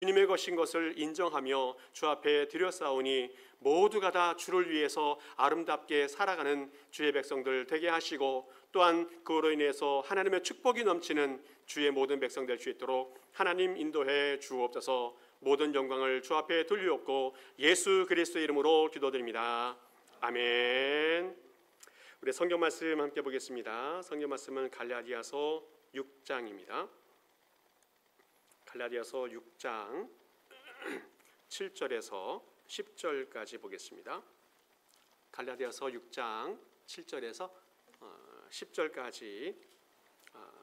주님의 것인 것을 인정하며 주 앞에 드렸사오니 모두가 다 주를 위해서 아름답게 살아가는 주의 백성들 되게 하시고, 또한 그로 인해서 하나님의 축복이 넘치는 주의 모든 백성 될 수 있도록 하나님 인도해 주옵소서. 모든 영광을 주 앞에 돌리옵고 예수 그리스도의 이름으로 기도드립니다. 아멘. 우리 성경 말씀 함께 보겠습니다. 성경 말씀은 갈라디아서 6장입니다. 갈라디아서 6장 7절에서 10절까지 보겠습니다. 갈라디아서 6장 7절에서 10절까지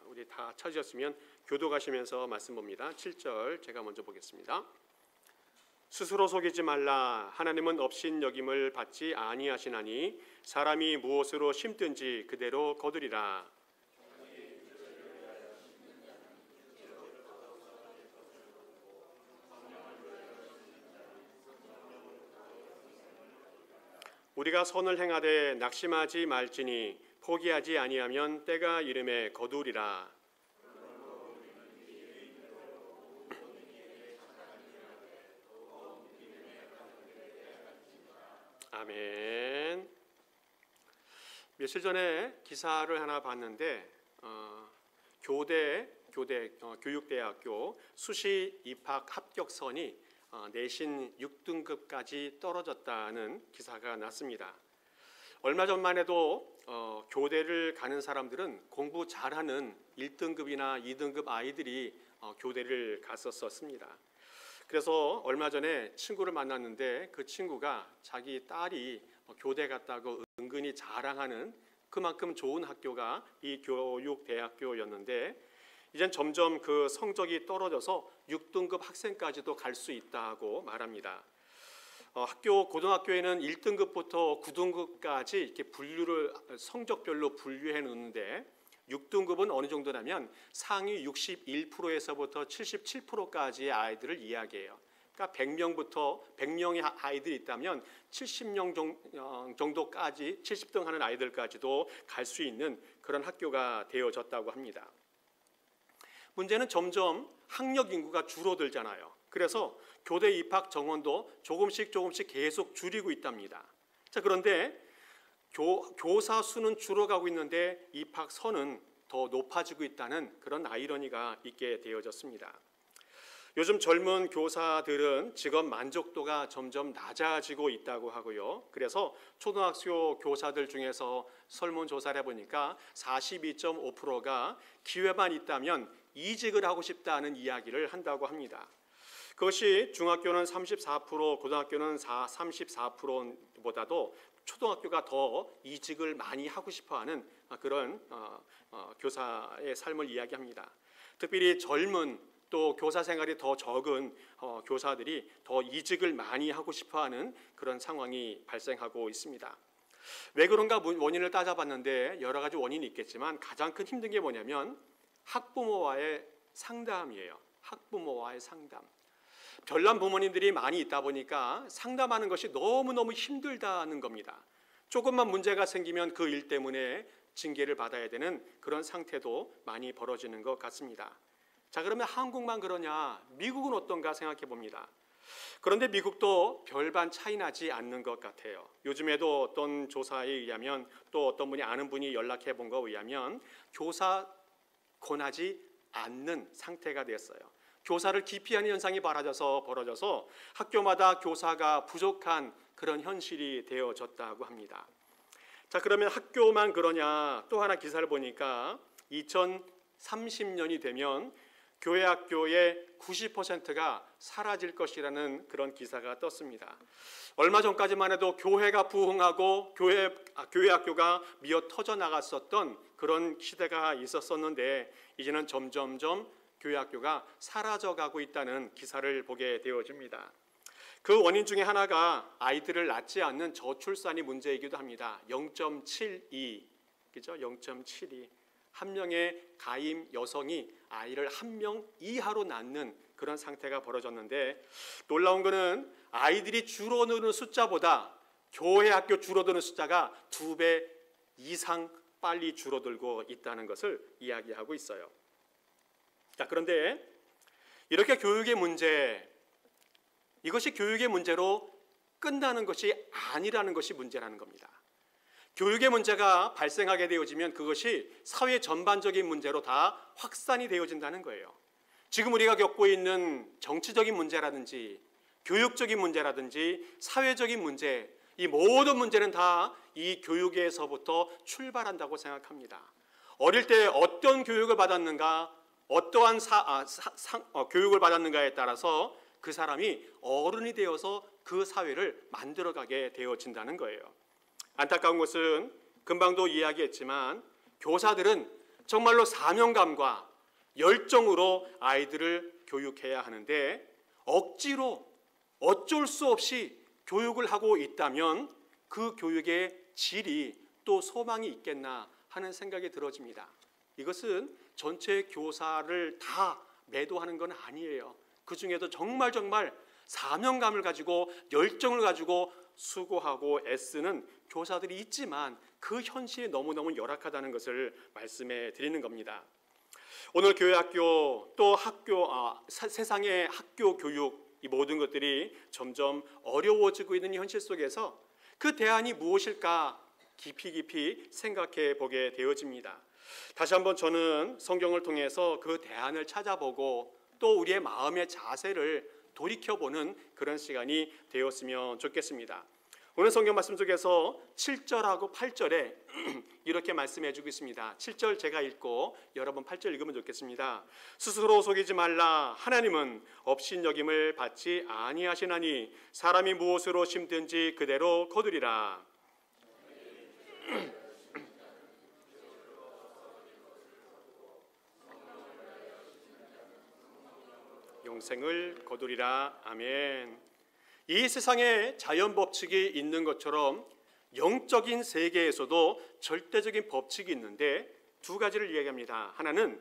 우리 다 찾으셨으면 교도가시면서 말씀 봅니다. 7절 제가 먼저 보겠습니다. 스스로 속이지 말라. 하나님은 업신여김을 받지 아니하시나니 사람이 무엇으로 심든지 그대로 거두리라. 우리가 선을 행하되 낙심하지 말지니 포기하지 아니하면 때가 이름에 거두리라. 아멘. 며칠 전에 기사를 하나 봤는데 교육대학교 수시 입학 합격선이 내신 6등급까지 떨어졌다는 기사가 났습니다. 얼마 전만 해도 교대를 가는 사람들은 공부 잘하는 1등급이나 2등급 아이들이 교대를 갔었습니다. 그래서 얼마 전에 친구를 만났는데 그 친구가 자기 딸이 교대 갔다고 은근히 자랑하는 그만큼 좋은 학교가 이 교육대학교였는데, 이젠 점점 그 성적이 떨어져서 6등급 학생까지도 갈 수 있다고 말합니다. 고등학교에는 1등급부터 9등급까지 이렇게 성적별로 분류해 놓는데, 6등급은 어느 정도냐면 상위 61%에서부터 77%까지의 아이들을 이야기해요. 그러니까 100명의 아이들이 있다면 70명 정도까지 70등 하는 아이들까지도 갈 수 있는 그런 학교가 되어졌다고 합니다. 문제는 점점 학력 인구가 줄어들잖아요. 그래서 교대 입학 정원도 조금씩 계속 줄이고 있답니다. 자, 그런데 교사 수는 줄어가고 있는데 입학 선은 더 높아지고 있다는 그런 아이러니가 있게 되어졌습니다. 요즘 젊은 교사들은 직업 만족도가 점점 낮아지고 있다고 하고요. 그래서 초등학교 교사들 중에서 설문조사를 해보니까 42.5%가 기회만 있다면 이직을 하고 싶다는 이야기를 한다고 합니다. 그것이 중학교는 34%, 고등학교는 34%보다도 초등학교가 더 이직을 많이 하고 싶어하는 그런 교사의 삶을 이야기합니다. 특별히 젊은 또 교사 생활이 더 적은 교사들이 더 이직을 많이 하고 싶어하는 그런 상황이 발생하고 있습니다. 왜 그런가 원인을 따져봤는데 여러 가지 원인이 있겠지만 가장 큰 힘든 게 뭐냐면 학부모와의 상담이에요. 학부모와의 상담. 별난 부모님들이 많이 있다 보니까 상담하는 것이 너무너무 힘들다는 겁니다. 조금만 문제가 생기면 그 일 때문에 징계를 받아야 되는 그런 상태도 많이 벌어지는 것 같습니다. 자, 그러면 한국만 그러냐? 미국은 어떤가 생각해 봅니다. 그런데 미국도 별반 차이 나지 않는 것 같아요. 요즘에도 어떤 조사에 의하면, 또 어떤 분이 아는 분이 연락해 본 거에 의하면 교사 권하지 않는 상태가 됐어요. 교사를 기피하는 현상이 벌어져서 학교마다 교사가 부족한 그런 현실이 되어졌다고 합니다. 자, 그러면 학교만 그러냐? 또 하나 기사를 보니까 2030년이 되면 교회 학교의 90%가 사라질 것이라는 그런 기사가 떴습니다. 얼마 전까지만 해도 교회가 부흥하고 교회 학교가 미어 터져 나갔었던 그런 시대가 있었었는데, 이제는 점점점 교회 학교가 사라져가고 있다는 기사를 보게 되어집니다. 그 원인 중에 하나가 아이들을 낳지 않는 저출산이 문제이기도 합니다. 0.72, 그죠? 0.72. 한 명의 가임 여성이 아이를 한 명 이하로 낳는 그런 상태가 벌어졌는데, 놀라운 것은 아이들이 줄어드는 숫자보다 교회 학교 줄어드는 숫자가 2배 이상 빨리 줄어들고 있다는 것을 이야기하고 있어요. 자, 그런데 이렇게 교육의 문제, 이것이 교육의 문제로 끝나는 것이 아니라는 것이 문제라는 겁니다. 교육의 문제가 발생하게 되어지면 그것이 사회 전반적인 문제로 다 확산이 되어진다는 거예요. 지금 우리가 겪고 있는 정치적인 문제라든지 교육적인 문제라든지 사회적인 문제, 이 모든 문제는 다 이 교육에서부터 출발한다고 생각합니다. 어릴 때 어떤 교육을 받았는가, 어떠한 교육을 받았는가에 따라서 그 사람이 어른이 되어서 그 사회를 만들어가게 되어진다는 거예요. 안타까운 것은 금방도 이야기했지만 교사들은 정말로 사명감과 열정으로 아이들을 교육해야 하는데 억지로 어쩔 수 없이 교육을 하고 있다면 그 교육의 질이 또 소망이 있겠나 하는 생각이 들어집니다. 이것은 전체 교사를 다 매도하는 건 아니에요. 그 중에도 정말 사명감을 가지고 열정을 가지고 수고하고 애쓰는 교사들이 있지만 그 현실이 너무너무 열악하다는 것을 말씀해 드리는 겁니다. 오늘 교회 학교 또 세상의 학교 교육 이 모든 것들이 점점 어려워지고 있는 현실 속에서 그 대안이 무엇일까 깊이 생각해 보게 되어집니다. 다시 한번 저는 성경을 통해서 그 대안을 찾아보고 또 우리의 마음의 자세를 돌이켜보는 그런 시간이 되었으면 좋겠습니다. 오늘 성경 말씀 속에서 7절하고 8절에 이렇게 말씀해 주고 있습니다. 7절 제가 읽고 여러분 8절 읽으면 좋겠습니다. 스스로 속이지 말라. 하나님은 업신여김을 받지 아니하시나니 사람이 무엇으로 심든지 그대로 거두리라. 영생을 거두리라. 아멘. 이 세상에 자연 법칙이 있는 것처럼 영적인 세계에서도 절대적인 법칙이 있는데 두 가지를 이야기합니다. 하나는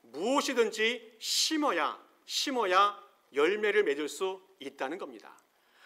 무엇이든지 심어야 열매를 맺을 수 있다는 겁니다.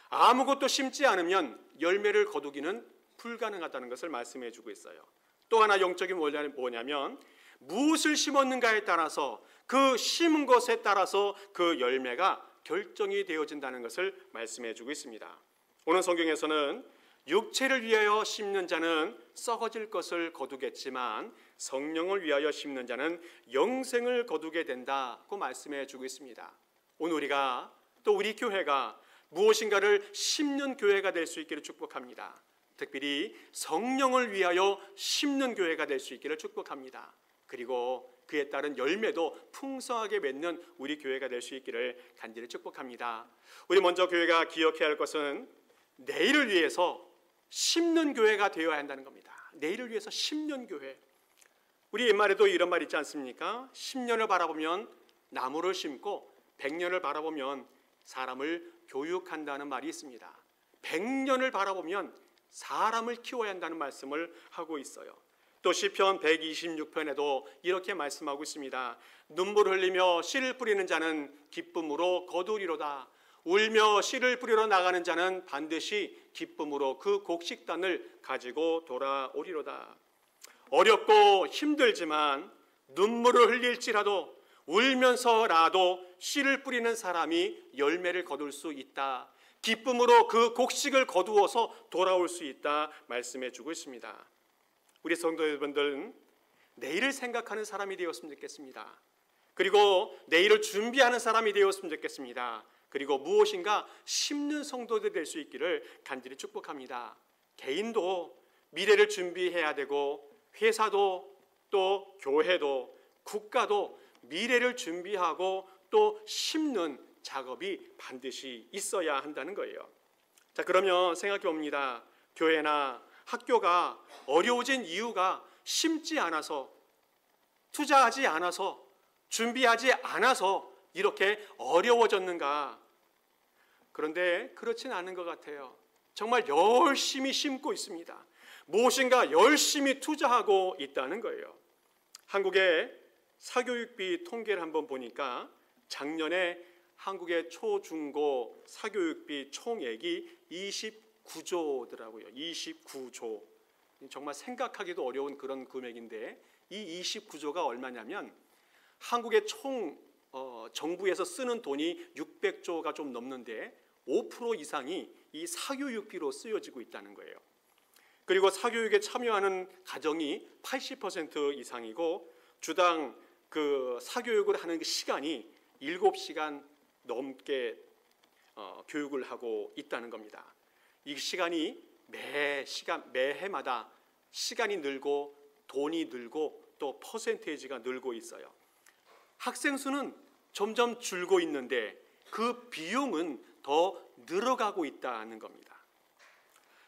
아무것도 심지 않으면 열매를 거두기는 불가능하다는 것을 말씀해 주고 있어요. 또 하나 영적인 원리는 뭐냐면 무엇을 심었는가에 따라서 그 심은 것에 따라서 그 열매가 결정이 되어진다는 것을 말씀해 주고 있습니다. 오늘 성경에서는 육체를 위하여 심는 자는 썩어질 것을 거두겠지만 성령을 위하여 심는 자는 영생을 거두게 된다고 말씀해 주고 있습니다. 오늘 우리가 또 우리 교회가 무엇인가를 심는 교회가 될 수 있기를 축복합니다. 특별히 성령을 위하여 심는 교회가 될 수 있기를 축복합니다. 그리고 그에 따른 열매도 풍성하게 맺는 우리 교회가 될 수 있기를 간절히 축복합니다. 우리 먼저 교회가 기억해야 할 것은 내일을 위해서 심는 교회가 되어야 한다는 겁니다. 내일을 위해서 심는 교회. 우리 옛말에도 이런 말 있지 않습니까? 10년을 바라보면 나무를 심고 100년을 바라보면 사람을 교육한다는 말이 있습니다. 100년을 바라보면 사람을 키워야 한다는 말씀을 하고 있어요. 또 시편 126편에도 이렇게 말씀하고 있습니다. 눈물을 흘리며 씨를 뿌리는 자는 기쁨으로 거두리로다. 울며 씨를 뿌리러 나가는 자는 반드시 기쁨으로 그 곡식단을 가지고 돌아오리로다. 어렵고 힘들지만 눈물을 흘릴지라도 울면서라도 씨를 뿌리는 사람이 열매를 거둘 수 있다. 기쁨으로 그 곡식을 거두어서 돌아올 수 있다 말씀해 주고 있습니다. 우리 성도 여러분들은 내일을 생각하는 사람이 되었으면 좋겠습니다. 그리고 내일을 준비하는 사람이 되었으면 좋겠습니다. 그리고 무엇인가 심는 성도들 될 수 있기를 간절히 축복합니다. 개인도 미래를 준비해야 되고 회사도 또 교회도 국가도 미래를 준비하고 또 심는 작업이 반드시 있어야 한다는 거예요. 자, 그러면 생각해 봅니다. 교회나 학교가 어려워진 이유가 심지 않아서, 투자하지 않아서, 준비하지 않아서 이렇게 어려워졌는가? 그런데 그렇진 않은 것 같아요. 정말 열심히 심고 있습니다. 무엇인가 열심히 투자하고 있다는 거예요. 한국의 사교육비 통계를 한번 보니까 작년에 한국의 초중고 사교육비 총액이 29조더라고요. 29조. 정말 생각하기도 어려운 그런 금액인데 이 29조가 얼마냐면 한국의 총 정부에서 쓰는 돈이 600조가 좀 넘는데 5% 이상이 이 사교육비로 쓰여지고 있다는 거예요. 그리고 사교육에 참여하는 가정이 80% 이상이고 주당 그 사교육을 하는 그 시간이 7시간 넘게 교육을 하고 있다는 겁니다. 이 시간이 매해마다 시간이 늘고 돈이 늘고 또 퍼센테이지가 늘고 있어요. 학생 수는 점점 줄고 있는데 그 비용은 더 늘어가고 있다는 겁니다.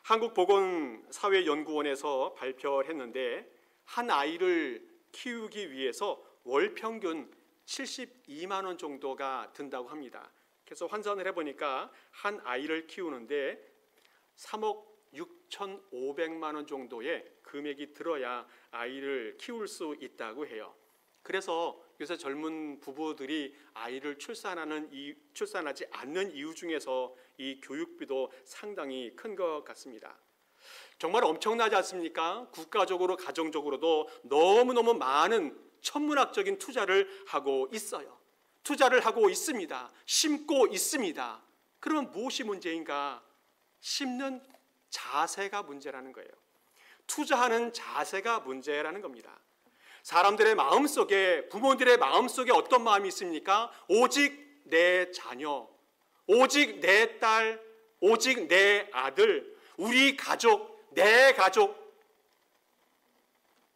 한국보건사회연구원에서 발표를 했는데 한 아이를 키우기 위해서 월 평균 72만 원 정도가 든다고 합니다. 그래서 환산을 해보니까 한 아이를 키우는데 3억 6,500만 원 정도의 금액이 들어야 아이를 키울 수 있다고 해요. 그래서 요새 젊은 부부들이 아이를 출산하지 않는 이유 중에서 이 교육비도 상당히 큰 것 같습니다. 정말 엄청나지 않습니까? 국가적으로 가정적으로도 너무너무 많은 천문학적인 투자를 하고 있어요. 투자를 하고 있습니다. 심고 있습니다. 그러면 무엇이 문제인가? 심는 자세가 문제라는 거예요. 투자하는 자세가 문제라는 겁니다. 사람들의 마음속에, 부모들의 마음속에 어떤 마음이 있습니까? 오직 내 자녀, 오직 내 딸, 오직 내 아들, 우리 가족, 내 가족.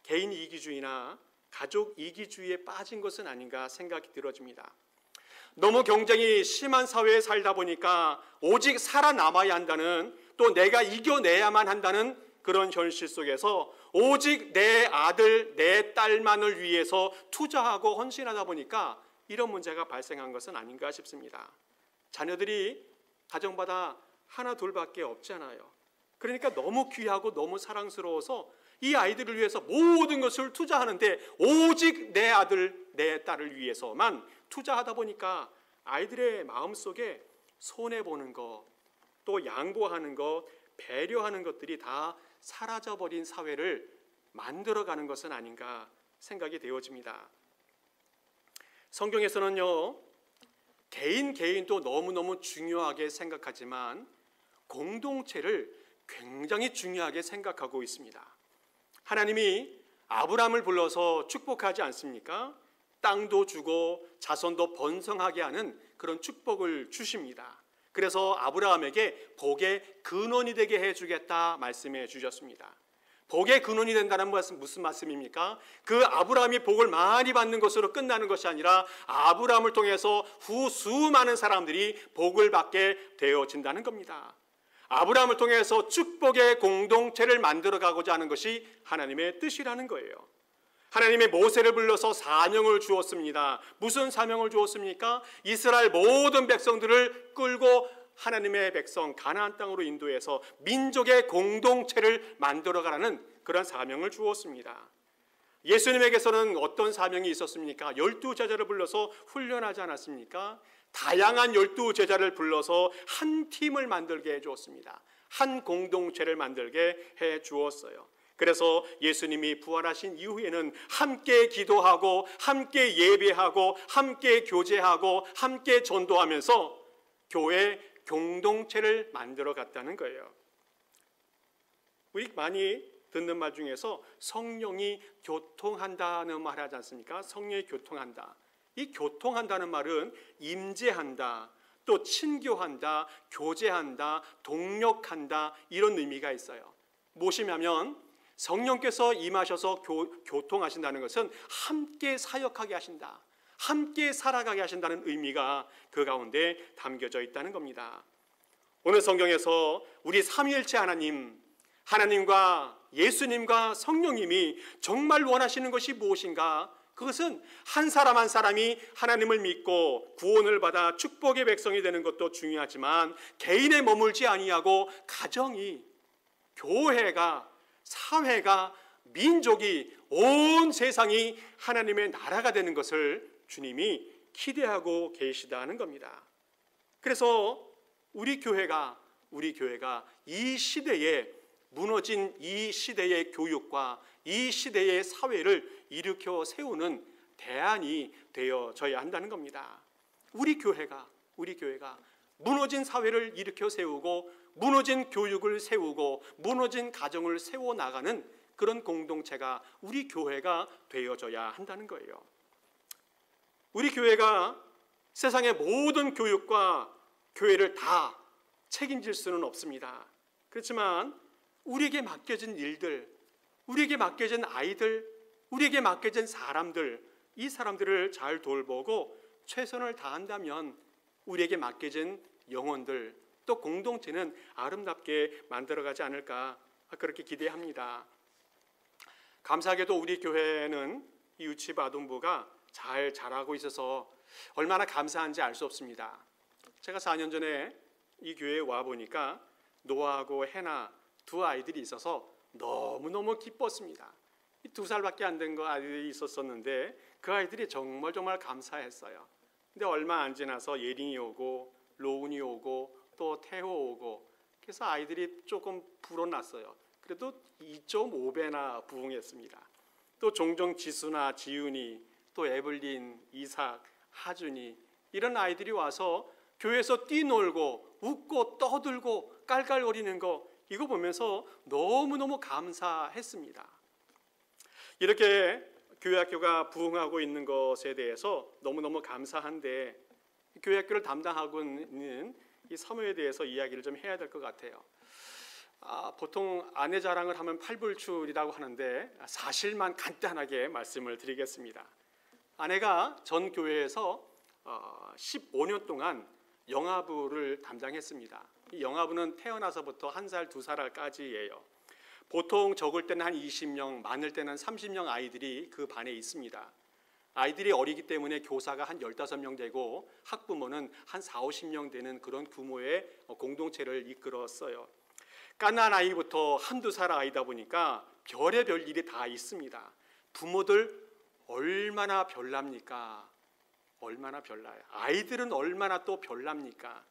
개인 이기주의나 가족 이기주의에 빠진 것은 아닌가 생각이 들어집니다. 너무 경쟁이 심한 사회에 살다 보니까 오직 살아남아야 한다는, 또 내가 이겨내야만 한다는 그런 현실 속에서 오직 내 아들, 내 딸만을 위해서 투자하고 헌신하다 보니까 이런 문제가 발생한 것은 아닌가 싶습니다. 자녀들이 가정마다 하나 둘밖에 없잖아요. 그러니까 너무 귀하고 너무 사랑스러워서 이 아이들을 위해서 모든 것을 투자하는데 오직 내 아들, 내 딸을 위해서만 투자하다 보니까 아이들의 마음속에 손해보는 것, 또 양보하는 것, 배려하는 것들이 다 사라져버린 사회를 만들어가는 것은 아닌가 생각이 되어집니다. 성경에서는요, 개인도 너무너무 중요하게 생각하지만 공동체를 굉장히 중요하게 생각하고 있습니다. 하나님이 아브라함을 불러서 축복하지 않습니까? 땅도 주고 자손도 번성하게 하는 그런 축복을 주십니다. 그래서 아브라함에게 복의 근원이 되게 해주겠다 말씀해 주셨습니다. 복의 근원이 된다는 것은 무슨 말씀입니까? 그 아브라함이 복을 많이 받는 것으로 끝나는 것이 아니라 아브라함을 통해서 후 수많은 사람들이 복을 받게 되어진다는 겁니다. 아브라함을 통해서 축복의 공동체를 만들어가고자 하는 것이 하나님의 뜻이라는 거예요. 하나님의 모세를 불러서 사명을 주었습니다. 무슨 사명을 주었습니까? 이스라엘 모든 백성들을 끌고 하나님의 백성 가나안 땅으로 인도해서 민족의 공동체를 만들어가라는 그런 사명을 주었습니다. 예수님에게서는 어떤 사명이 있었습니까? 12제자를 불러서 훈련하지 않았습니까? 다양한 12제자를 불러서 한 팀을 만들게 해주었습니다. 한 공동체를 만들게 해주었어요. 그래서 예수님이 부활하신 이후에는 함께 기도하고 함께 예배하고 함께 교제하고 함께 전도하면서 교회 공동체를 만들어 갔다는 거예요. 우리 많이 듣는 말 중에서 성령이 교통한다는 말 하지 않습니까? 성령이 교통한다. 이 교통한다는 말은 임재한다, 또 친교한다, 교제한다, 동력한다, 이런 의미가 있어요. 무엇이냐면 성령께서 임하셔서 교통하신다는 것은 함께 사역하게 하신다, 함께 살아가게 하신다는 의미가 그 가운데 담겨져 있다는 겁니다. 오늘 성경에서 우리 삼위일체 하나님과 예수님과 성령님이 정말 원하시는 것이 무엇인가? 그것은 한 사람 한 사람이 하나님을 믿고 구원을 받아 축복의 백성이 되는 것도 중요하지만 개인에 머물지 아니하고 가정이, 교회가, 사회가, 민족이, 온 세상이 하나님의 나라가 되는 것을 주님이 기대하고 계시다는 겁니다. 그래서 우리 교회가 이 시대에 무너진 이 시대의 교육과 이 시대의 사회를 일으켜 세우는 대안이 되어져야 한다는 겁니다. 우리 교회가 무너진 사회를 일으켜 세우고 무너진 교육을 세우고 무너진 가정을 세워나가는 그런 공동체가 우리 교회가 되어져야 한다는 거예요. 우리 교회가 세상의 모든 교육과 교회를 다 책임질 수는 없습니다. 그렇지만 우리에게 맡겨진 일들, 우리에게 맡겨진 아이들, 우리에게 맡겨진 사람들, 이 사람들을 잘 돌보고 최선을 다한다면 우리에게 맡겨진 영혼들, 또 공동체는 아름답게 만들어가지 않을까, 그렇게 기대합니다. 감사하게도 우리 교회는 이 유치아동부가 잘 자라고 있어서 얼마나 감사한지 알 수 없습니다. 제가 4년 전에 이 교회에 와보니까 노아하고 해나 두 아이들이 있어서 너무너무 기뻤습니다. 2살밖에 안 된 아이들이 있었었는데 그 아이들이 정말 감사했어요. 근데 얼마 안 지나서 예린이 오고 로운이 오고 또 태호 오고, 그래서 아이들이 조금 불어났어요. 그래도 2.5배나 부흥했습니다. 또 종종 지수나 지윤이, 또 에블린, 이삭, 하준이, 이런 아이들이 와서 교회에서 뛰놀고 웃고 떠들고 깔깔거리는 거, 이거 보면서 너무너무 감사했습니다. 이렇게 교회학교가 부흥하고 있는 것에 대해서 너무너무 감사한데, 교회학교를 담당하고 있는 이 사모에 대해서 이야기를 좀 해야 될 것 같아요. 보통 아내 자랑을 하면 팔불출이라고 하는데 사실만 간단하게 말씀을 드리겠습니다. 아내가 전 교회에서 15년 동안 영아부를 담당했습니다. 이 영아부는 태어나서부터 1살, 2살까지예요. 보통 적을 때는 한 20명, 많을 때는 30명 아이들이 그 반에 있습니다. 아이들이 어리기 때문에 교사가 한 15명 되고 학부모는 한 4, 50명 되는 그런 규모의 공동체를 이끌었어요. 갓난 아이부터 한두 살 아이다 보니까 별의별 일이 다 있습니다. 부모들 얼마나 별납니까? 얼마나 별나요? 아이들은 얼마나 또 별납니까?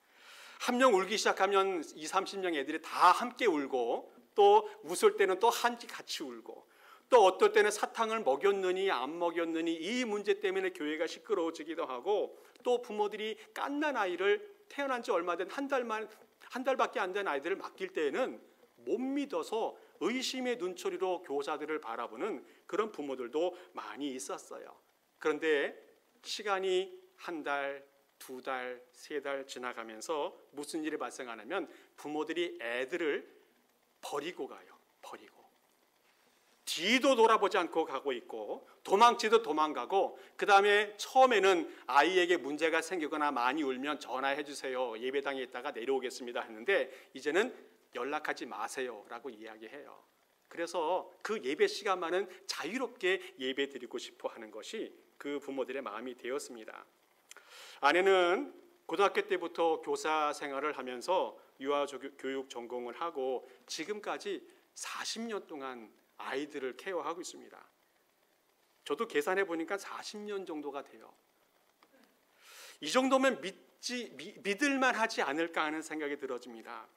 한 명 울기 시작하면 20, 30명 애들이 다 함께 울고, 또 웃을 때는 또 같이 울고, 또 어떨 때는 사탕을 먹였느니 안 먹였느니 이 문제 때문에 교회가 시끄러워지기도 하고, 또 부모들이 갓난 아이를 태어난 지 얼마 된 한 달밖에 안 된 아이들을 맡길 때에는 못 믿어서 의심의 눈초리로 교사들을 바라보는 그런 부모들도 많이 있었어요. 그런데 시간이 한 달, 2달, 3달 지나가면서 무슨 일이 발생하냐면 부모들이 애들을 버리고 가요. 버리고. 뒤도 돌아보지 않고 가고 있고, 도망치도 도망가고, 그 다음에 처음에는 아이에게 문제가 생기거나 많이 울면 전화해 주세요. 예배당에 있다가 내려오겠습니다 했는데 이제는 연락하지 마세요 라고 이야기해요. 그래서 그 예배 시간만은 자유롭게 예배 드리고 싶어 하는 것이 그 부모들의 마음이 되었습니다. 아내는 고등학교 때부터 교사 생활을 하면서 유아교육 전공을 하고 지금까지 40년 동안 아이들을 케어하고 있습니다. 저도 계산해 보니까 40년 정도가 돼요. 이 정도면 믿을만 하지 않을까 하는 생각이 들어집니다.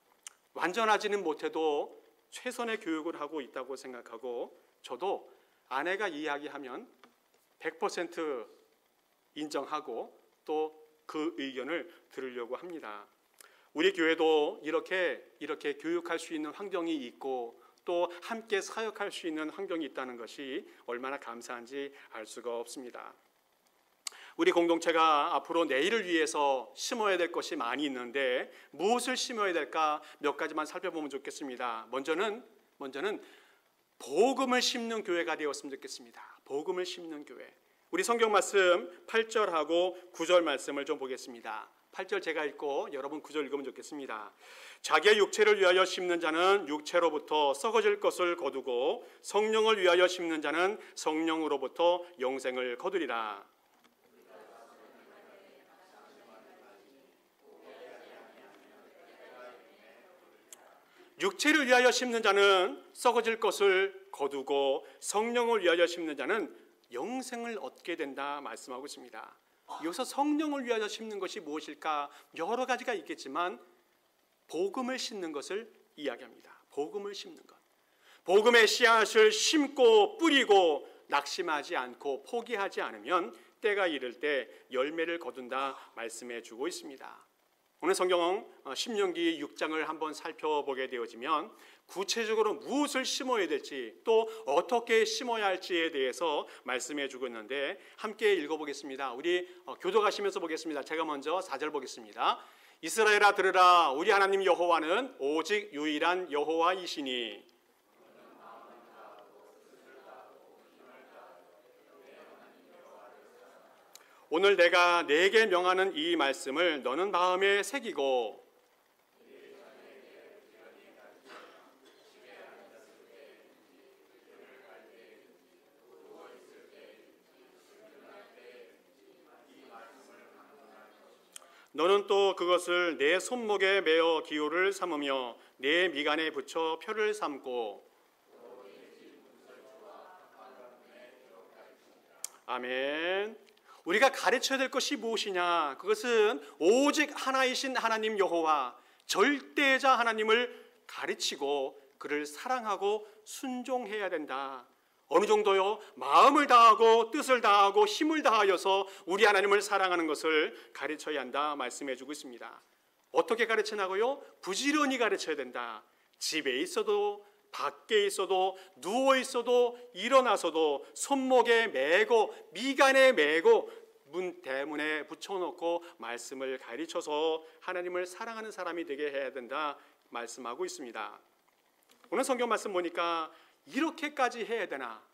완전하지는 못해도 최선의 교육을 하고 있다고 생각하고, 저도 아내가 이야기하면 100% 인정하고 또 그 의견을 들으려고 합니다. 우리 교회도 이렇게 교육할 수 있는 환경이 있고 또 함께 사역할 수 있는 환경이 있다는 것이 얼마나 감사한지 알 수가 없습니다. 우리 공동체가 앞으로 내일을 위해서 심어야 될 것이 많이 있는데 무엇을 심어야 될까 몇 가지만 살펴보면 좋겠습니다. 먼저는 복음을 심는 교회가 되었으면 좋겠습니다. 복음을 심는 교회. 우리 성경 말씀 8절하고 9절 말씀을 좀 보겠습니다. 8절 제가 읽고 여러분 9절 읽으면 좋겠습니다. 자기의 육체를 위하여 심는 자는 육체로부터 썩어질 것을 거두고 성령을 위하여 심는 자는 성령으로부터 영생을 거두리라. 육체를 위하여 심는 자는 썩어질 것을 거두고 성령을 위하여 심는 자는 영생을 얻게 된다 말씀하고 있습니다. 여기서 성령을 위하여 심는 것이 무엇일까? 여러 가지가 있겠지만 복음을 심는 것을 이야기합니다. 복음을 심는 것. 복음의 씨앗을 심고 뿌리고 낙심하지 않고 포기하지 않으면 때가 이를 때 열매를 거둔다 말씀해 주고 있습니다. 오늘 성경 신명기 6장을 한번 살펴보게 되어지면 구체적으로 무엇을 심어야 될지 또 어떻게 심어야 할지에 대해서 말씀해 주고 있는데 함께 읽어보겠습니다. 우리 교독하시면서 보겠습니다. 제가 먼저 4절 보겠습니다. 이스라엘아 들으라, 우리 하나님 여호와는 오직 유일한 여호와이시니 오늘 내가 네게 명하는 이 말씀을 너는 마음에 새기고 너는 또 그것을 내 손목에 매어 기호를 삼으며 내 미간에 붙여 표를 삼고. 아멘. 우리가 가르쳐야 될 것이 무엇이냐? 그것은 오직 하나이신 하나님 여호와, 절대자 하나님을 가르치고 그를 사랑하고 순종해야 된다. 어느 정도요? 마음을 다하고 뜻을 다하고 힘을 다하여서 우리 하나님을 사랑하는 것을 가르쳐야 한다 말씀해 주고 있습니다. 어떻게 가르치냐고요? 부지런히 가르쳐야 된다. 집에 있어도 밖에 있어도 누워 있어도 일어나서도 손목에 매고 미간에 매고 문 대문에 붙여놓고 말씀을 가르쳐서 하나님을 사랑하는 사람이 되게 해야 된다 말씀하고 있습니다. 오늘 성경 말씀 보니까 이렇게까지 해야 되나?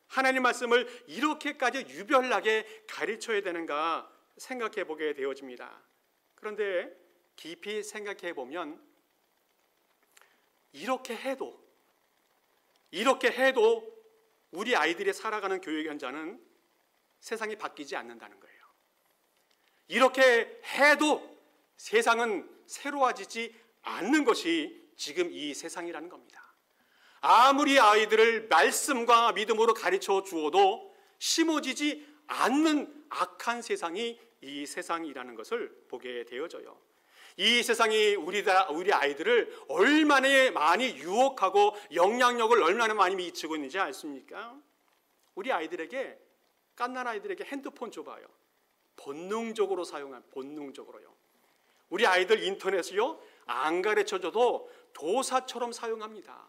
하나님 말씀을 이렇게까지 유별나게 가르쳐야 되는가 생각해 보게 되어집니다. 그런데 깊이 생각해 보면 이렇게 해도 우리 아이들이 살아가는 교육 현장은 세상이 바뀌지 않는다는 거예요. 이렇게 해도 세상은 새로워지지 않는 것이 지금 이 세상이라는 겁니다. 아무리 아이들을 말씀과 믿음으로 가르쳐 주어도 심어지지 않는 악한 세상이 이 세상이라는 것을 보게 되어져요. 이 세상이 우리 아이들을 얼마나 많이 유혹하고 영향력을 얼마나 많이 미치고 있는지 아십니까? 우리 아이들에게, 갓난 아이들에게 핸드폰 줘봐요. 본능적으로 본능적으로요. 우리 아이들 인터넷을요, 안 가르쳐줘도 도사처럼 사용합니다.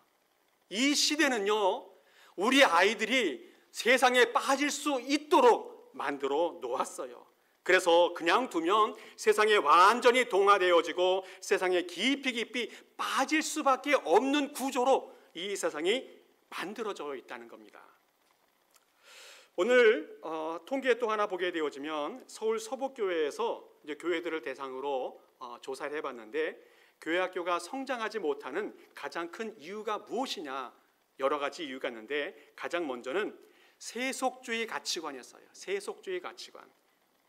이 시대는요, 우리 아이들이 세상에 빠질 수 있도록 만들어 놓았어요. 그래서 그냥 두면 세상에 완전히 동화되어지고 세상에 깊이 빠질 수밖에 없는 구조로 이 세상이 만들어져 있다는 겁니다. 오늘 통계 또 하나 보게 되어지면 서울 서북교회에서 이제 교회들을 대상으로 조사를 해봤는데 교회 학교가 성장하지 못하는 가장 큰 이유가 무엇이냐, 여러 가지 이유가 있는데 가장 먼저는 세속주의 가치관이었어요. 세속주의 가치관.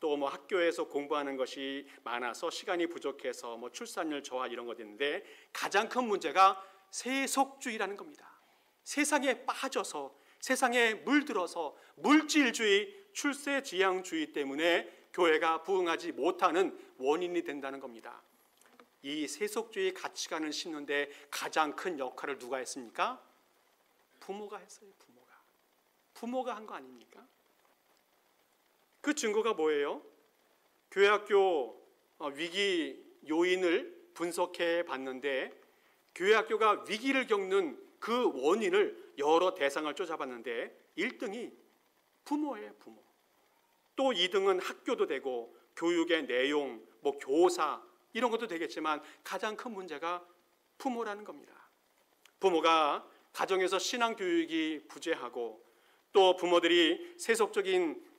또 뭐 학교에서 공부하는 것이 많아서 시간이 부족해서 뭐 출산율 저하 이런 것 있는데 가장 큰 문제가 세속주의라는 겁니다. 세상에 빠져서 세상에 물들어서 물질주의, 출세지향주의 때문에 교회가 부흥하지 못하는 원인이 된다는 겁니다. 이 세속주의 가치관을 심는데 가장 큰 역할을 누가 했습니까? 부모가 했어요. 부모가 한 거 아닙니까? 그 증거가 뭐예요? 교회학교 위기 요인을 분석해 봤는데 교회학교가 위기를 겪는 그 원인을 여러 대상을 쫓아봤는데 1등이 부모예요. 부모. 또 2등은 학교도 되고 교육의 내용, 뭐 교사 이런 것도 되겠지만 가장 큰 문제가 부모라는 겁니다. 부모가 가정에서 신앙 교육이 부재하고 또 부모들이 세속적인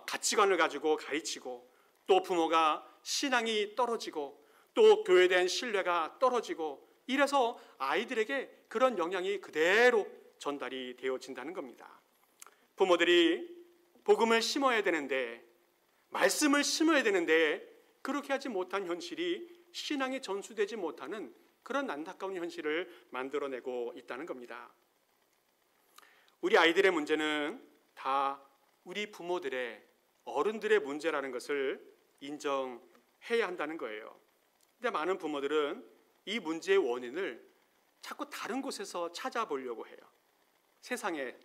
가치관을 가지고 가르치고 또 부모가 신앙이 떨어지고 또 교회에 대한 신뢰가 떨어지고 이래서 아이들에게 그런 영향이 그대로 전달이 되어진다는 겁니다. 부모들이 복음을 심어야 되는데 말씀을 심어야 되는데 그렇게 하지 못한 현실이 신앙이 전수되지 못하는 그런 안타까운 현실을 만들어내고 있다는 겁니다. 우리 아이들의 문제는 다 우리 부모들의, 어른들의 문제라는 것을 인정해야 한다는 거예요. 근데 많은 부모들은 이 문제의 원인을 자꾸 다른 곳에서 찾아보려고 해요. 세상에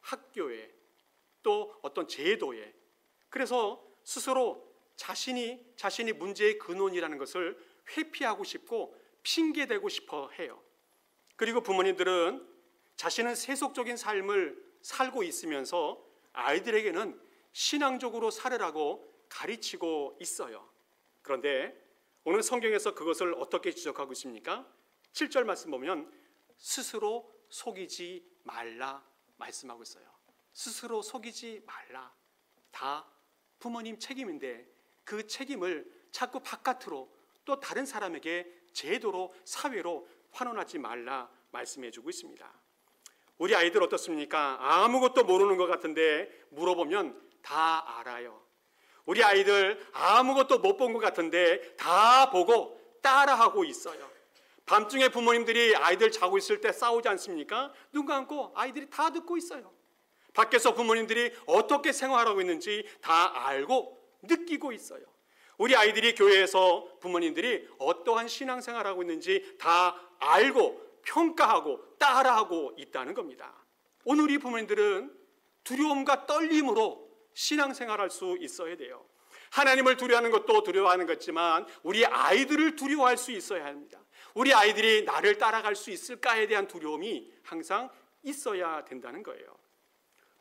학교에, 또 어떤 제도에, 그래서 스스로 자신이 문제의 근원이라는 것을 회피하고 싶고 핑계대고 싶어 해요. 그리고 부모님들은 자신은 세속적인 삶을 살고 있으면서 아이들에게는 신앙적으로 살으라고 가르치고 있어요. 그런데 오늘 성경에서 그것을 어떻게 지적하고 있습니까? 7절 말씀 보면 스스로 속이지 말라 말씀하고 있어요. 스스로 속이지 말라. 다 부모님 책임인데 그 책임을 자꾸 바깥으로 또 다른 사람에게 제도로 사회로 환원하지 말라 말씀해 주고 있습니다. 우리 아이들 어떻습니까? 아무것도 모르는 것 같은데 물어보면 다 알아요. 우리 아이들 아무것도 못 본 것 같은데 다 보고 따라하고 있어요. 밤중에 부모님들이 아이들 자고 있을 때 싸우지 않습니까? 눈 감고 아이들이 다 듣고 있어요. 밖에서 부모님들이 어떻게 생활하고 있는지 다 알고 느끼고 있어요. 우리 아이들이 교회에서 부모님들이 어떠한 신앙생활을 하고 있는지 다 알고 평가하고 따라하고 있다는 겁니다. 오늘 우리 부모님들은 두려움과 떨림으로 신앙생활할 수 있어야 돼요. 하나님을 두려워하는 것도 두려워하는 것지만 우리 아이들을 두려워할 수 있어야 합니다. 우리 아이들이 나를 따라갈 수 있을까에 대한 두려움이 항상 있어야 된다는 거예요.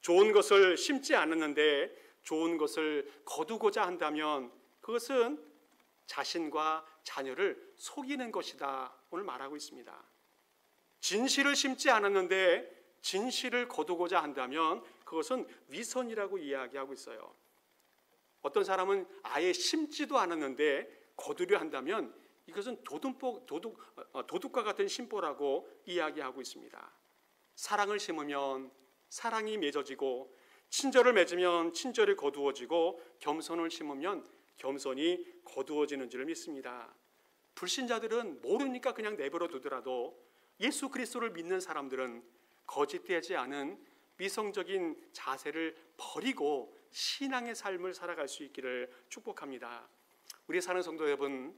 좋은 것을 심지 않았는데 좋은 것을 거두고자 한다면 그것은 자신과 자녀를 속이는 것이다 오늘 말하고 있습니다. 진실을 심지 않았는데 진실을 거두고자 한다면 그것은 위선이라고 이야기하고 있어요. 어떤 사람은 아예 심지도 않았는데 거두려 한다면 이것은 도둑과 같은 심보라고 이야기하고 있습니다. 사랑을 심으면 사랑이 맺어지고 친절을 맺으면 친절이 거두어지고 겸손을 심으면 겸손이 거두어지는 줄 믿습니다. 불신자들은 모르니까 그냥 내버려 두더라도 예수 그리스도를 믿는 사람들은 거짓되지 않은 미성적인 자세를 버리고 신앙의 삶을 살아갈 수 있기를 축복합니다. 우리 사는 성도 여러분,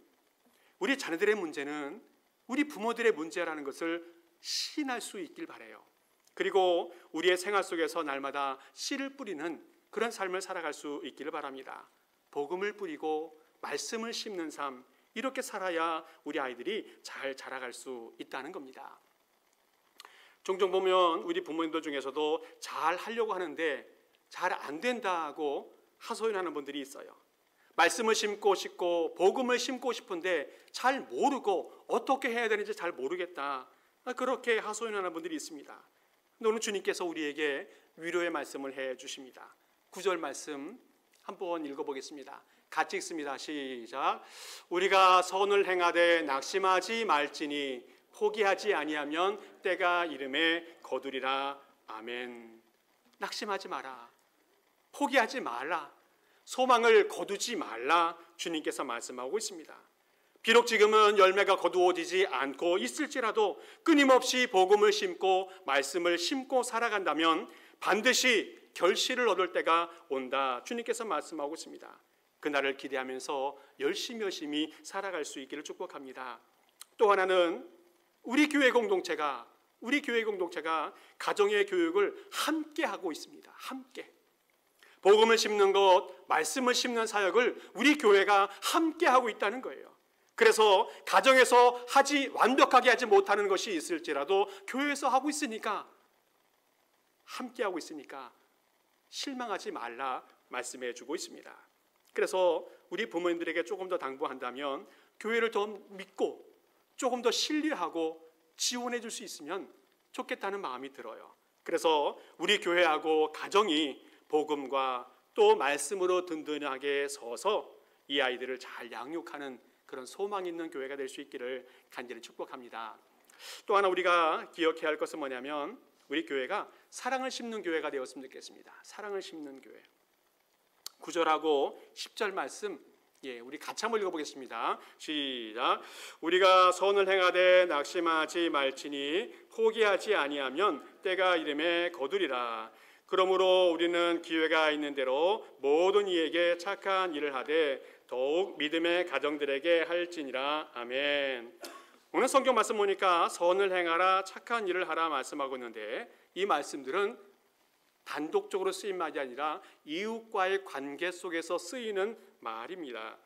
우리 자녀들의 문제는 우리 부모들의 문제라는 것을 시인할 수 있길 바라요. 그리고 우리의 생활 속에서 날마다 씨를 뿌리는 그런 삶을 살아갈 수 있기를 바랍니다. 복음을 뿌리고 말씀을 심는 삶, 이렇게 살아야 우리 아이들이 잘 자라갈 수 있다는 겁니다. 종종 보면 우리 부모님들 중에서도 잘 하려고 하는데 잘 안 된다고 하소연하는 분들이 있어요. 말씀을 심고 싶고 복음을 심고 싶은데 잘 모르고 어떻게 해야 되는지 잘 모르겠다, 그렇게 하소연하는 분들이 있습니다. 근데 오늘 주님께서 우리에게 위로의 말씀을 해 주십니다. 9절 말씀 한번 읽어보겠습니다. 같이 읽습니다. 시작. 우리가 선을 행하되 낙심하지 말지니 포기하지 아니하면 때가 이름에 거두리라. 아멘. 낙심하지 마라. 포기하지 말라. 소망을 거두지 말라. 주님께서 말씀하고 있습니다. 비록 지금은 열매가 거두어지지 않고 있을지라도 끊임없이 복음을 심고 말씀을 심고 살아간다면 반드시 결실을 얻을 때가 온다. 주님께서 말씀하고 있습니다. 그날을 기대하면서 열심히 살아갈 수 있기를 축복합니다. 또 하나는 우리 교회 공동체가 가정의 교육을 함께 하고 있습니다. 함께. 복음을 심는 것, 말씀을 심는 사역을 우리 교회가 함께 하고 있다는 거예요. 그래서 가정에서 완벽하게 하지 못하는 것이 있을지라도 교회에서 하고 있으니까, 함께 하고 있으니까 실망하지 말라 말씀해 주고 있습니다. 그래서 우리 부모님들에게 조금 더 당부한다면 교회를 더 믿고 조금 더 신뢰하고 지원해 줄 수 있으면 좋겠다는 마음이 들어요. 그래서 우리 교회하고 가정이 복음과 또 말씀으로 든든하게 서서 이 아이들을 잘 양육하는 그런 소망 있는 교회가 될 수 있기를 간절히 축복합니다. 또 하나 우리가 기억해야 할 것은 뭐냐면 우리 교회가 사랑을 심는 교회가 되었으면 좋겠습니다. 사랑을 심는 교회. 9절하고 10절 말씀 우리 같이 한번 읽어보겠습니다. 시작. 우리가 선을 행하되 낙심하지 말지니 포기하지 아니하면 때가 이름에 거두리라. 그러므로 우리는 기회가 있는 대로 모든 이에게 착한 일을 하되 더욱 믿음의 가정들에게 할지니라. 아멘. 오늘 성경 말씀 보니까 선을 행하라, 착한 일을 하라 말씀하고 있는데 이 말씀들은 단독적으로 쓰인 말이 아니라 이웃과의 관계 속에서 쓰이는 말입니다.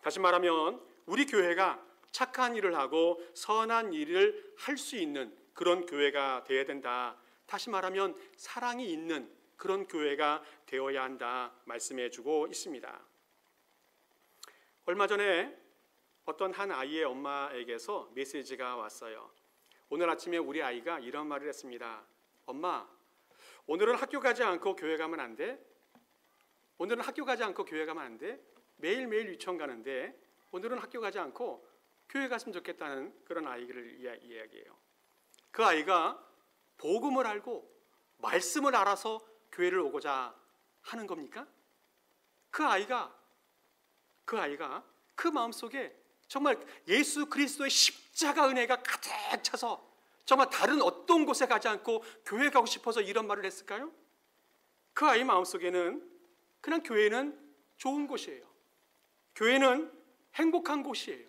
다시 말하면 우리 교회가 착한 일을 하고 선한 일을 할 수 있는 그런 교회가 되어야 된다. 다시 말하면 사랑이 있는 그런 교회가 되어야 한다 말씀해 주고 있습니다. 얼마 전에 어떤 한 아이의 엄마에게서 메시지가 왔어요. 오늘 아침에 우리 아이가 이런 말을 했습니다. 엄마, 오늘은 학교 가지 않고 교회 가면 안 돼? 오늘은 학교 가지 않고 교회 가면 안 돼? 매일매일 유치원 가는데 오늘은 학교 가지 않고 교회 갔으면 좋겠다는 그런 아이를 이야기해요. 그 아이가 복음을 알고 말씀을 알아서 교회를 오고자 하는 겁니까? 그 아이가 그 마음속에 정말 예수 그리스도의 십자가 은혜가 가득 차서 정말 다른 어떤 곳에 가지 않고 교회 가고 싶어서 이런 말을 했을까요? 그 아이 마음속에는 그냥 교회는 좋은 곳이에요. 교회는 행복한 곳이에요.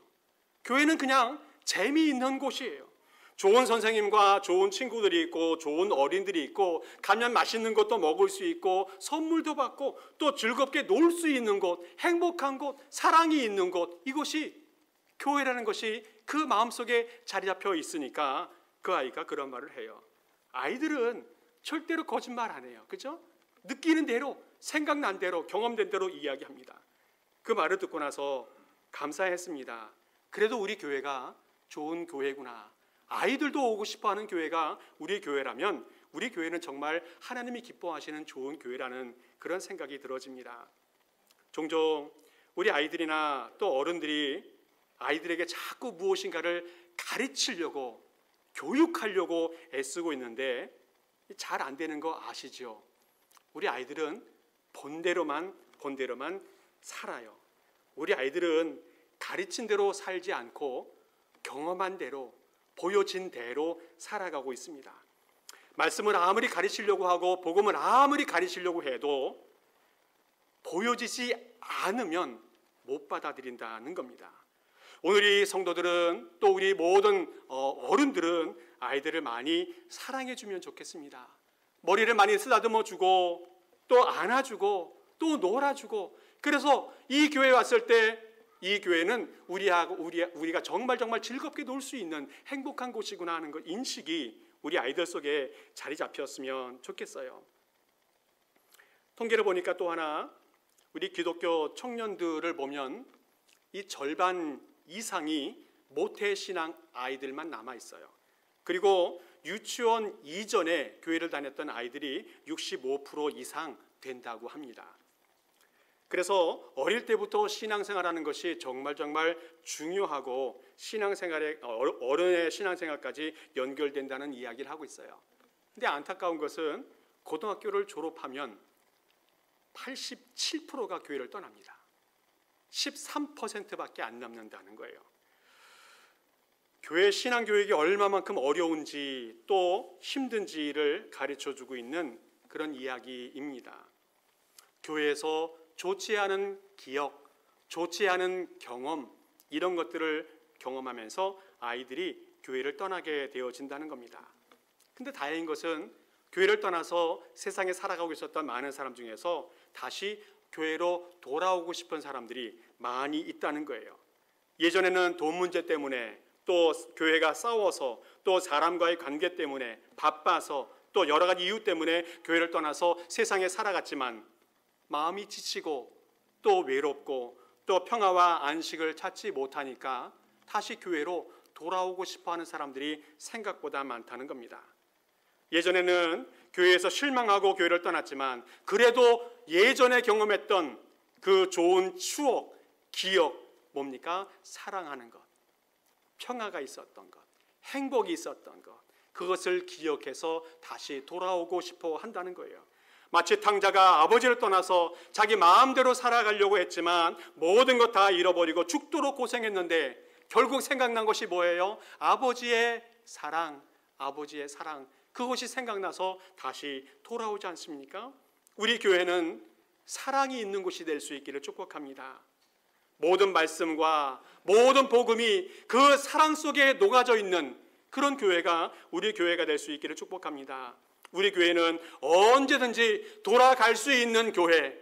교회는 그냥 재미있는 곳이에요. 좋은 선생님과 좋은 친구들이 있고 좋은 어린들이 있고 가면 맛있는 것도 먹을 수 있고 선물도 받고 또 즐겁게 놀 수 있는 곳, 행복한 곳, 사랑이 있는 곳, 이곳이 교회라는 것이 그 마음속에 자리 잡혀 있으니까 그 아이가 그런 말을 해요. 아이들은 절대로 거짓말 안 해요. 그죠? 느끼는 대로, 생각난 대로, 경험된 대로 이야기합니다. 그 말을 듣고 나서 감사했습니다. 그래도 우리 교회가 좋은 교회구나. 아이들도 오고 싶어하는 교회가 우리 교회라면 우리 교회는 정말 하나님이 기뻐하시는 좋은 교회라는 그런 생각이 들어집니다. 종종 우리 아이들이나 또 어른들이 아이들에게 자꾸 무엇인가를 가르치려고 교육하려고 애쓰고 있는데 잘 안 되는 거 아시죠? 우리 아이들은 본대로만 살아요. 우리 아이들은 가르친 대로 살지 않고 경험한 대로 보여진 대로 살아가고 있습니다. 말씀을 아무리 가르치려고 하고 복음을 아무리 가르치려고 해도 보여지지 않으면 못 받아들인다는 겁니다. 오늘 이 성도들은 또 우리 모든 어른들은 아이들을 많이 사랑해주면 좋겠습니다. 머리를 많이 쓰다듬어 주고 또 안아주고 또 놀아주고, 그래서 이 교회에 왔을 때 이 교회는 우리가 정말 즐겁게 놀 수 있는 행복한 곳이구나 하는 것 인식이 우리 아이들 속에 자리 잡혔으면 좋겠어요. 통계를 보니까 또 하나 우리 기독교 청년들을 보면 이 절반 이상이 모태신앙 아이들만 남아 있어요. 그리고 유치원 이전에 교회를 다녔던 아이들이 65% 이상 된다고 합니다. 그래서 어릴 때부터 신앙생활하는 것이 정말 중요하고 어른의 신앙생활까지 연결된다는 이야기를 하고 있어요. 근데 안타까운 것은 고등학교를 졸업하면 87%가 교회를 떠납니다. 13%밖에 안 남는다는 거예요. 교회 신앙교육이 얼마만큼 어려운지 또 힘든지를 가르쳐주고 있는 그런 이야기입니다. 교회에서 좋지 않은 기억, 좋지 않은 경험, 이런 것들을 경험하면서 아이들이 교회를 떠나게 되어진다는 겁니다. 근데 다행인 것은 교회를 떠나서 세상에 살아가고 있었던 많은 사람 중에서 다시 교회로 돌아오고 싶은 사람들이 많이 있다는 거예요. 예전에는 돈 문제 때문에 또 교회가 싸워서 또 사람과의 관계 때문에 바빠서 또 여러 가지 이유 때문에 교회를 떠나서 세상에 살아갔지만 마음이 지치고 또 외롭고 또 평화와 안식을 찾지 못하니까 다시 교회로 돌아오고 싶어하는 사람들이 생각보다 많다는 겁니다. 예전에는 교회에서 실망하고 교회를 떠났지만 그래도 예전에 경험했던 그 좋은 추억, 기억, 뭡니까? 사랑하는 것, 평화가 있었던 것, 행복이 있었던 것, 그것을 기억해서 다시 돌아오고 싶어 한다는 거예요. 마치 탕자가 아버지를 떠나서 자기 마음대로 살아가려고 했지만 모든 것 다 잃어버리고 죽도록 고생했는데 결국 생각난 것이 뭐예요? 아버지의 사랑, 그것이 생각나서 다시 돌아오지 않습니까? 우리 교회는 사랑이 있는 곳이 될 수 있기를 축복합니다. 모든 말씀과 모든 복음이 그 사랑 속에 녹아져 있는 그런 교회가 우리 교회가 될 수 있기를 축복합니다. 우리 교회는 언제든지 돌아갈 수 있는 교회,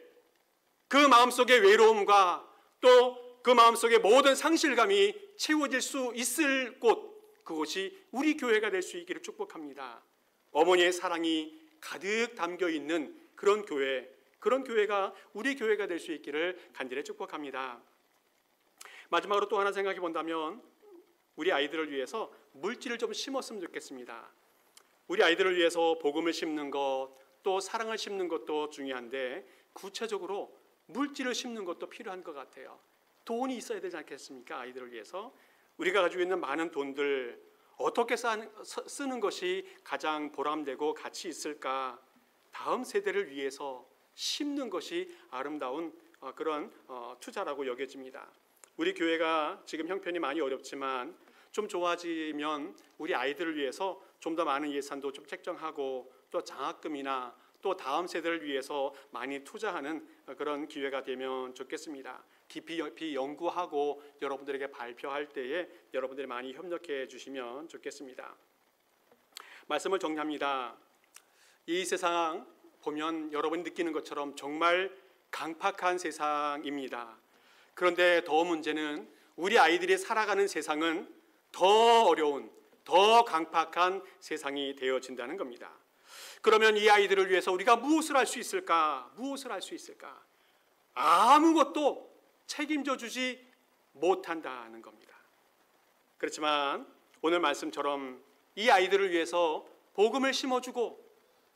그 마음속의 외로움과 또 그 마음속의 모든 상실감이 채워질 수 있을 곳, 그곳이 우리 교회가 될 수 있기를 축복합니다. 어머니의 사랑이 가득 담겨 있는 그런 교회, 그런 교회가 우리 교회가 될 수 있기를 간절히 축복합니다. 마지막으로 또 하나 생각해 본다면 우리 아이들을 위해서 물질을 좀 심었으면 좋겠습니다. 우리 아이들을 위해서 복음을 심는 것, 또 사랑을 심는 것도 중요한데 구체적으로 물질을 심는 것도 필요한 것 같아요. 돈이 있어야 되지 않겠습니까? 아이들을 위해서. 우리가 가지고 있는 많은 돈들 어떻게 쓰는 것이 가장 보람되고 가치 있을까? 다음 세대를 위해서 심는 것이 아름다운 그런 투자라고 여겨집니다. 우리 교회가 지금 형편이 많이 어렵지만 좀 좋아지면 우리 아이들을 위해서 좀 더 많은 예산도 좀 책정하고 또 장학금이나 또 다음 세대를 위해서 많이 투자하는 그런 기회가 되면 좋겠습니다. 깊이 연구하고 여러분들에게 발표할 때에 여러분들이 많이 협력해 주시면 좋겠습니다. 말씀을 정리합니다. 이 세상 보면 여러분이 느끼는 것처럼 정말 강팍한 세상입니다. 그런데 더 문제는 우리 아이들이 살아가는 세상은 더 어려운, 더 강팍한 세상이 되어진다는 겁니다. 그러면 이 아이들을 위해서 우리가 무엇을 할 수 있을까? 무엇을 할 수 있을까? 아무것도 책임져 주지 못한다는 겁니다. 그렇지만 오늘 말씀처럼 이 아이들을 위해서 복음을 심어주고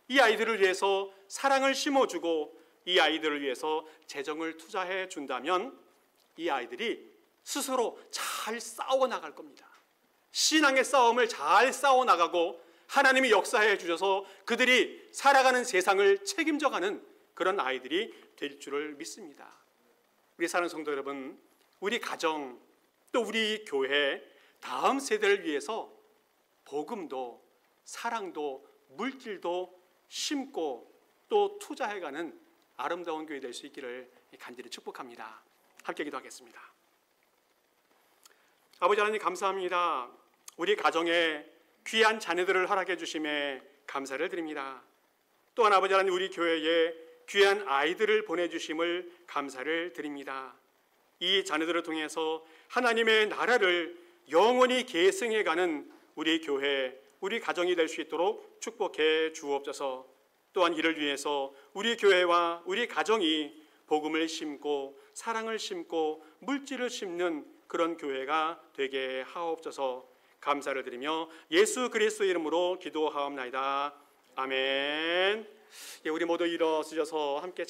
이 아이들을 위해서 사랑을 심어주고 이 아이들을 위해서 재정을 투자해 준다면 이 아이들이 스스로 잘 싸워 나갈 겁니다. 신앙의 싸움을 잘 싸워 나가고 하나님이 역사해 주셔서 그들이 살아가는 세상을 책임져가는 그런 아이들이 될 줄을 믿습니다. 우리 사랑하는 성도 여러분, 우리 가정 또 우리 교회 다음 세대를 위해서 복음도 사랑도 물질도 심고 또 투자해가는 아름다운 교회 될 수 있기를 간절히 축복합니다. 함께 기도하겠습니다. 아버지 하나님 감사합니다. 우리 가정에 귀한 자녀들을 허락해 주심에 감사를 드립니다. 또한 아버지 하나님 우리 교회에 귀한 아이들을 보내주심을 감사를 드립니다. 이 자녀들을 통해서 하나님의 나라를 영원히 계승해가는 우리 교회, 우리 가정이 될 수 있도록 축복해 주옵소서. 또한 이를 위해서 우리 교회와 우리 가정이 복음을 심고 사랑을 심고 물질을 심는 그런 교회가 되게 하옵소서. 감사를 드리며 예수 그리스도 이름으로 기도하옵나이다. 아멘. 우리 모두 일어서셔서 함께